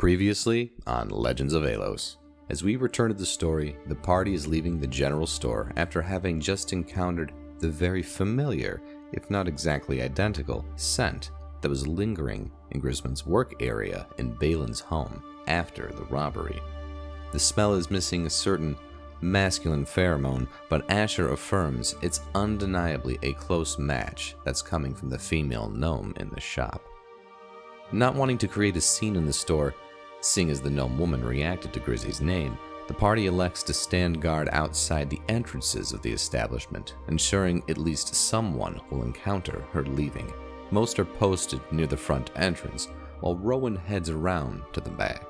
Previously on Legends of Aelos. As we return to the story, the party is leaving the general store after having just encountered the very familiar, if not exactly identical, scent that was lingering in Grisman's work area in Balin's home after the robbery. The smell is missing a certain masculine pheromone, but Asher affirms it's undeniably a close match that's coming from the female gnome in the shop. Not wanting to create a scene in the store, seeing as the gnome woman reacted to Grizzy's name, the party elects to stand guard outside the entrances of the establishment, ensuring at least someone will encounter her leaving. Most are posted near the front entrance, while Rowan heads around to the back.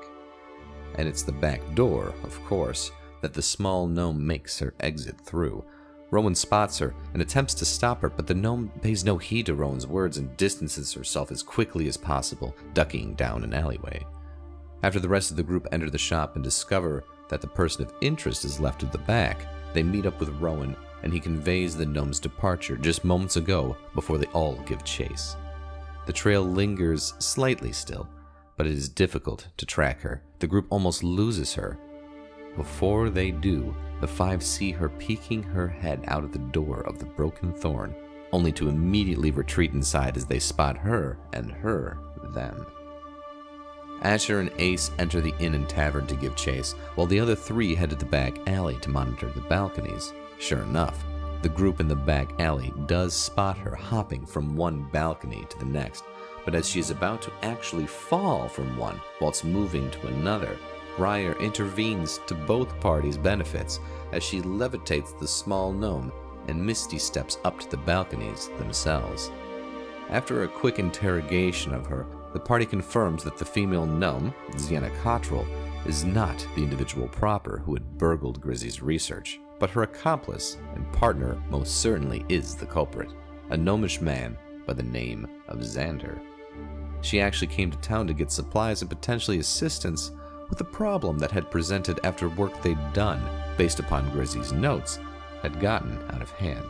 And it's the back door, of course, that the small gnome makes her exit through. Rowan spots her and attempts to stop her, but the gnome pays no heed to Rowan's words and distances herself as quickly as possible, ducking down an alleyway. After the rest of the group enter the shop and discover that the person of interest is left at the back, they meet up with Rowan and he conveys the gnome's departure just moments ago before they all give chase. The trail lingers slightly still, but it is difficult to track her. The group almost loses her. Before they do, the five see her peeking her head out of the door of the Broken Thorn, only to immediately retreat inside as they spot her and her them. Asher and Ace enter the inn and tavern to give chase, while the other three head to the back alley to monitor the balconies. Sure enough, the group in the back alley does spot her hopping from one balcony to the next, but as she is about to actually fall from one whilst moving to another, Briar intervenes to both parties' benefits as she levitates the small gnome and Misty steps up to the balconies themselves. After a quick interrogation of her, the party confirms that the female gnome, Sienna Cottrell, is not the individual proper who had burgled Grizzy's research, but her accomplice and partner most certainly is the culprit, a gnomish man by the name of Xander. She actually came to town to get supplies and potentially assistance with a problem that had presented after work they'd done, based upon Grizzy's notes, had gotten out of hand.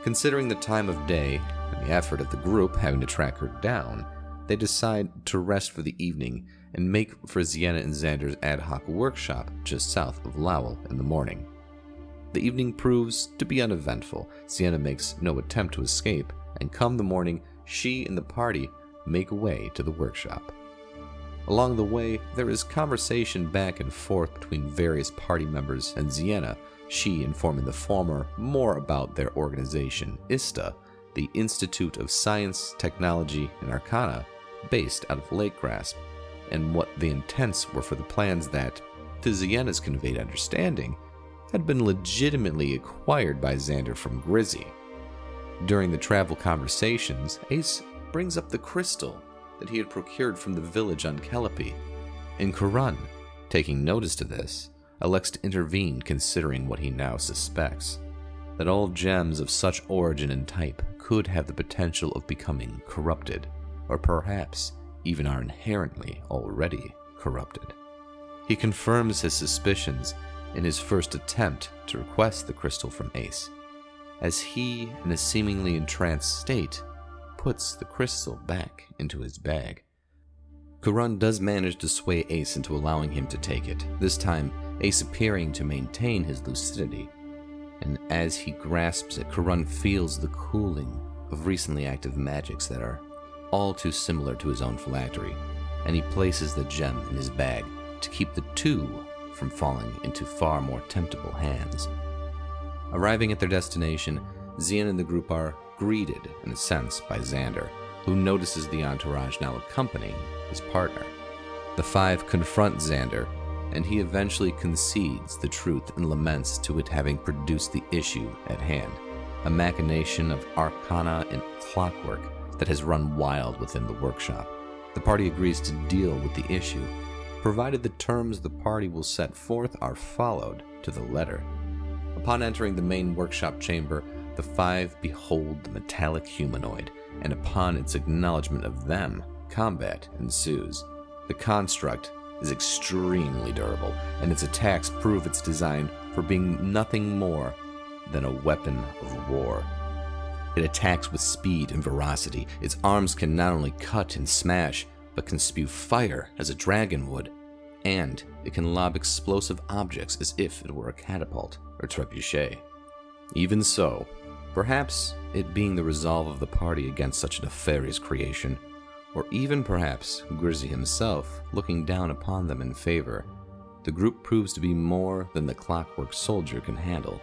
Considering the time of day and the effort of the group having to track her down, they decide to rest for the evening and make for Sienna and Xander's ad hoc workshop just south of Lowell in the morning. The evening proves to be uneventful. Sienna makes no attempt to escape, and come the morning, she and the party make way to the workshop. Along the way, there is conversation back and forth between various party members and Sienna, she informing the former more about their organization, ISTA, the Institute of Science, Technology, and Arcana, based out of Lake Grasp, and what the intents were for the plans that, to Sienna's conveyed understanding, had been legitimately acquired by Xander from Grizzy. During the travel conversations, Ace brings up the crystal that he had procured from the village on Kellepie, and Karun, taking notice of this, elects to intervene considering what he now suspects, that all gems of such origin and type could have the potential of becoming corrupted, or perhaps even are inherently already corrupted. He confirms his suspicions in his first attempt to request the crystal from Ace, as he, in a seemingly entranced state, puts the crystal back into his bag. Karun does manage to sway Ace into allowing him to take it, this time Ace appearing to maintain his lucidity, and as he grasps it, Karun feels the cooling of recently active magics that are all too similar to his own phylactery, and he places the gem in his bag to keep the two from falling into far more temptable hands. Arriving at their destination, Zian and the group are greeted, in a sense, by Xander, who notices the entourage now accompanying his partner. The five confront Xander, and he eventually concedes the truth and laments to it having produced the issue at hand, a machination of arcana and clockwork that has run wild within the workshop. The party agrees to deal with the issue, provided the terms the party will set forth are followed to the letter. Upon entering the main workshop chamber, the five behold the metallic humanoid, and upon its acknowledgement of them, combat ensues. The construct is extremely durable, and its attacks prove its design for being nothing more than a weapon of war. It attacks with speed and ferocity. Its arms can not only cut and smash, but can spew fire as a dragon would, and it can lob explosive objects as if it were a catapult or trebuchet. Even so, perhaps it being the resolve of the party against such a nefarious creation, or even perhaps Grizzy himself looking down upon them in favor, the group proves to be more than the clockwork soldier can handle.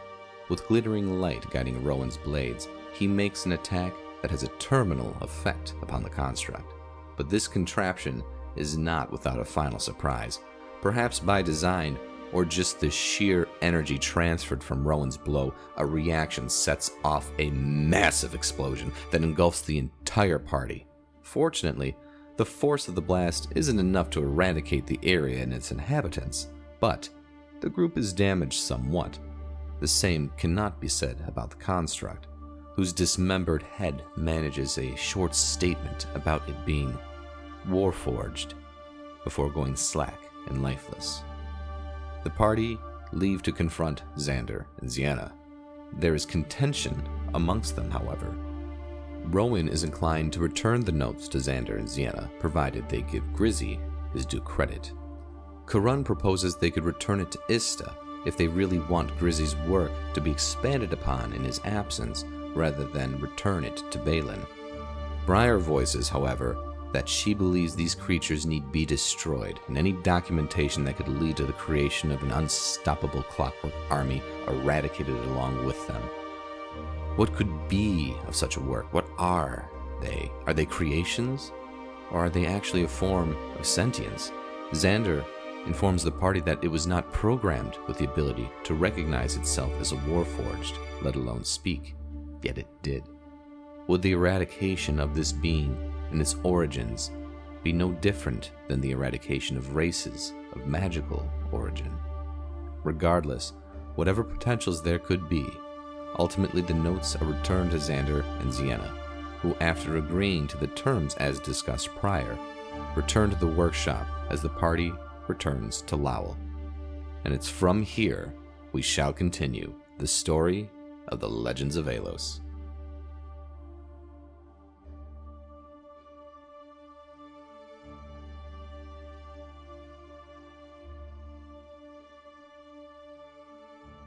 With glittering light guiding Rowan's blades, he makes an attack that has a terminal effect upon the construct. But this contraption is not without a final surprise, perhaps by design, or just the sheer energy transferred from Rowan's blow. A reaction sets off a massive explosion that engulfs the entire party. Fortunately, the force of the blast isn't enough to eradicate the area and its inhabitants, but the group is damaged somewhat. The same cannot be said about the construct, whose dismembered head manages a short statement about it being warforged before going slack and lifeless. The party leave to confront Xander and Sienna. There is contention amongst them, however. Rowan is inclined to return the notes to Xander and Sienna, provided they give Grizzy his due credit. Karun proposes they could return it to Ista if they really want Grizzy's work to be expanded upon in his absence, rather than return it to Balin. Briar voices, however, that she believes these creatures need be destroyed, and any documentation that could lead to the creation of an unstoppable clockwork army eradicated along with them. What could be of such a work? What are they? Are they creations? Or are they actually a form of sentience? Xander informs the party that it was not programmed with the ability to recognize itself as a warforged, let alone speak, yet it did. Would the eradication of this being and its origins be no different than the eradication of races of magical origin? Regardless, whatever potentials there could be, ultimately the notes are returned to Xander and Sienna, who, after agreeing to the terms as discussed prior, return to the workshop as the party returns to Lowell. And it's from here we shall continue the story of the Legends of Aelos.